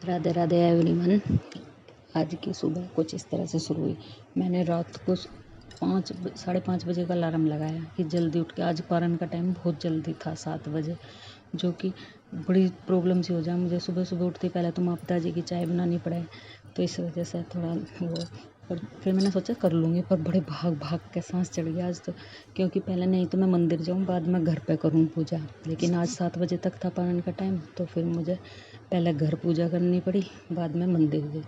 Radhe Radhe everyone. आज की सुबह कुछ इस तरह से शुरू हुई। मैंने रात को 5 साढ़े 5 बजे का अलार्म लगाया कि जल्दी उठ के, आज पारण का टाइम बहुत जल्दी था 7 बजे, जो कि बड़ी प्रॉब्लम सी हो जाए मुझे सुबह सुबह उठती। पहले तो माँ पिताजी की चाय बनानी पड़े, तो इस वजह से थोड़ा वो, पर फिर मैंने सोचा कर लूँगी, पर बड़े भाग भाग के सांस चढ़ गया आज तो, क्योंकि पहले नहीं तो मैं मंदिर जाऊँ, बाद में घर पे करूँ पूजा। लेकिन आज 7 बजे तक था पारण का टाइम, तो फिर मुझे पहले घर पूजा करनी पड़ी, बाद में मंदिर गई।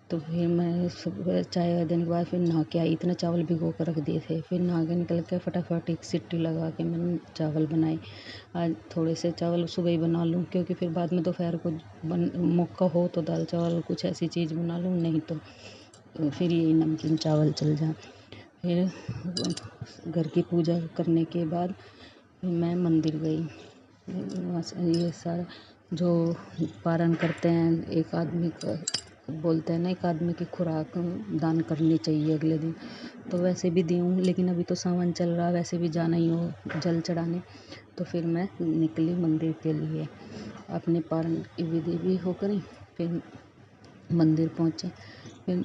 तो फिर मैं सुबह चाय वाय देने के बाद फिर नहा के आई। इतने चावल भिगो कर रख दिए थे, फिर नहा के निकल के फटाफट एक सीटी लगा के मैंने चावल बनाए। आज थोड़े से चावल सुबह ही बना लूँ, क्योंकि फिर बाद में दोपहर को मौका हो तो दाल चावल कुछ ऐसी चीज़ बना लूँ, नहीं तो फिर यही नमकीन चावल चल जाए। फिर घर की पूजा करने के बाद मैं मंदिर गई। वहाँ से ये सारा जो पारण करते हैं, एक आदमी का बोलते हैं ना, एक आदमी की खुराक दान करनी चाहिए अगले दिन, तो वैसे भी दी हूँ। लेकिन अभी तो सावन चल रहा, वैसे भी जाना ही हो जल चढ़ाने, तो फिर मैं निकली मंदिर के लिए। अपने पारण की विधि भी हो करी, फिर मंदिर पहुँचे। फिर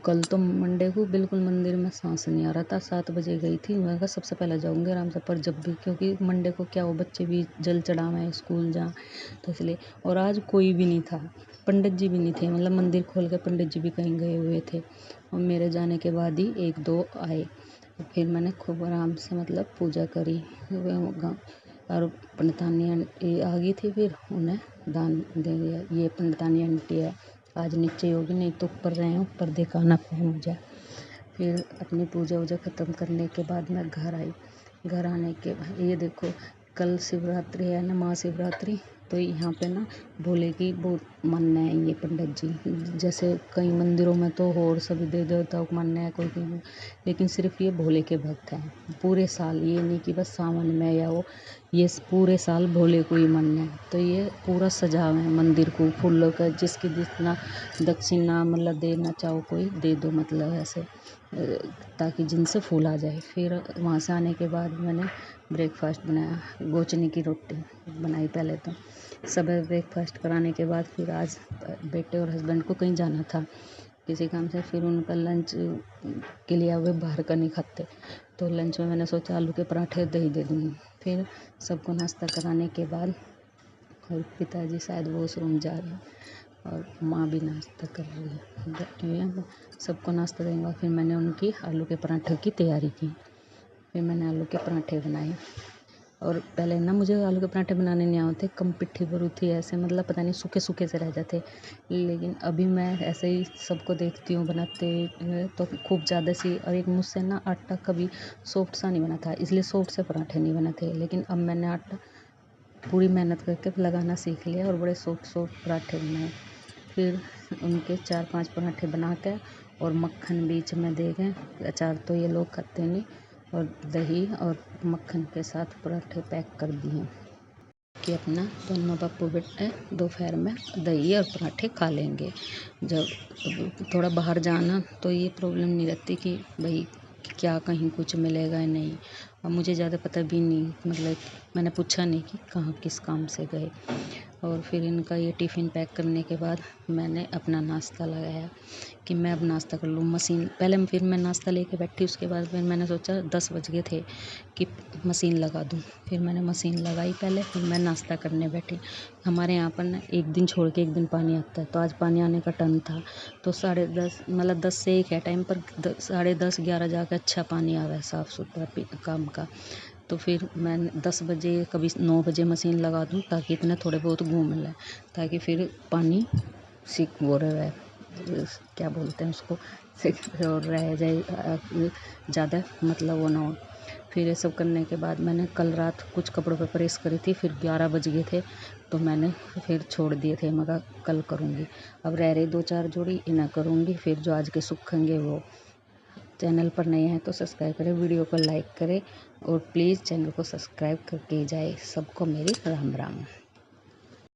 कल तो मंडे को बिल्कुल मंदिर में सांस नहीं आ रहा था। 7 बजे गई थी, मैं कहा सबसे पहले जाऊँगी आराम से, पर जब भी, क्योंकि मंडे को क्या हो, बच्चे भी जल चढ़ावें स्कूल जाएँ, तो इसलिए। और आज कोई भी नहीं था, पंडित जी भी नहीं थे, मतलब मंदिर खोल के पंडित जी भी कहीं गए हुए थे, और मेरे जाने के बाद ही 1-2 आए। फिर मैंने खूब आराम से मतलब पूजा करी, और पंडितानी आंटी आ गई थी, फिर उन्हें दान दे दिया। ये पंडितानी आंटी है, आज नीचे होगी, नहीं तो ऊपर रहे, ऊपर दिखाना फिर मुझे। फिर अपनी पूजा वूजा ख़त्म करने के बाद मैं घर आई। घर आने के बाद ये देखो, कल शिवरात्रि है ना, महाशिवरात्रि, तो यहाँ पे ना भोले की बहुत मान्य है ये पंडित जी। जैसे कई मंदिरों में तो और सभी देवी देवताओं को मान्य है, कोई कोई, लेकिन सिर्फ ये भोले के भक्त हैं पूरे साल। ये नहीं कि बस सावन में या वो, ये पूरे साल भोले को ही मान्य है। तो ये पूरा सजाव है मंदिर को फूलों का, जिसकी जितना दक्षिणा मतलब देना चाहो कोई दे दो, मतलब ऐसे, ताकि जिनसे फूल आ जाए। फिर वहाँ से आने के बाद मैंने ब्रेकफास्ट बनाया, गोचनी की रोटी बनाई। पहले तो सुबह ब्रेकफास्ट कराने के बाद फिर आज बेटे और हस्बैंड को कहीं जाना था किसी काम से, फिर उनका लंच के लिए वे बाहर का नहीं खाते, तो लंच में मैंने सोचा आलू के पराठे दही दे दूँगी। फिर सबको नाश्ता कराने के बाद, और पिताजी शायद वॉशरूम जा रहे हैं, और माँ भी नाश्ता कर रही है, बैठी हुई है। सबको नाश्ता देंगे, फिर मैंने उनकी आलू के पराठे की तैयारी की। फिर मैंने आलू के पराठे बनाए, और पहले ना मुझे आलू के पराठे बनाने नहीं आते, कम पिट्ठी भरू थी ऐसे, मतलब पता नहीं सूखे सूखे से रह जाते। लेकिन अभी मैं ऐसे ही सबको देखती हूँ बनाते हुए, तो खूब ज़्यादा सी, और एक मुझसे ना आटा कभी सॉफ्ट सा नहीं बना था, इसलिए सॉफ्ट से पराठे नहीं बने थे। लेकिन अब मैंने आटा पूरी मेहनत करके लगाना सीख लिया, और बड़े सॉफ्ट सॉफ्ट पराठे बनाए। फिर उनके 4-5 पराठे बना के, और मक्खन बीच में दे गए। अचार तो ये लोग खाते नहीं, और दही और मक्खन के साथ पराठे पैक कर दिए कि अपना दोनों बापू बेटे दोपहर में दही और पराठे खा लेंगे। जब थोड़ा बाहर जाना तो ये प्रॉब्लम नहीं रहती कि भाई क्या कहीं कुछ मिलेगा या नहीं, और मुझे ज़्यादा पता भी नहीं, मतलब मैंने पूछा नहीं कि कहाँ किस काम से गए। और फिर इनका ये टिफ़िन पैक करने के बाद मैंने अपना नाश्ता लगाया कि मैं अब नाश्ता कर लूँ। मशीन पहले, फिर मैं नाश्ता लेके बैठी, उसके बाद फिर मैंने सोचा 10 बज गए थे कि मशीन लगा दूँ। फिर मैंने मशीन लगाई पहले, फिर मैं नाश्ता करने बैठी। हमारे यहाँ पर ना एक दिन छोड़ के एक दिन पानी आता है, तो आज पानी आने का टर्न था, तो 10:30 मतलब 10 से 1 है टाइम पर, 10:30-11 जाके अच्छा पानी आ रहा है साफ़ सुथरा काम का। तो फिर मैं 10 बजे कभी 9 बजे मशीन लगा दूँ, ताकि इतने थोड़े बहुत घूम लें, ताकि फिर पानी वो रहे, क्या बोलते हैं उसको, और रह जाए ज़्यादा, मतलब वो ना हो। फिर ये सब करने के बाद मैंने कल रात कुछ कपड़ों पे प्रेस करी थी, फिर 11 बज गए थे, तो मैंने फिर छोड़ दिए थे। मैं कहा कल करूँगी, अब रह रही 2-4 जोड़ी, इन्हें करूँगी। फिर जो आज के सूखेंगे वो। चैनल पर नए हैं तो सब्सक्राइब करें, वीडियो को लाइक करें, और प्लीज़ चैनल को सब्सक्राइब करके जाए। सबको मेरी राम राम।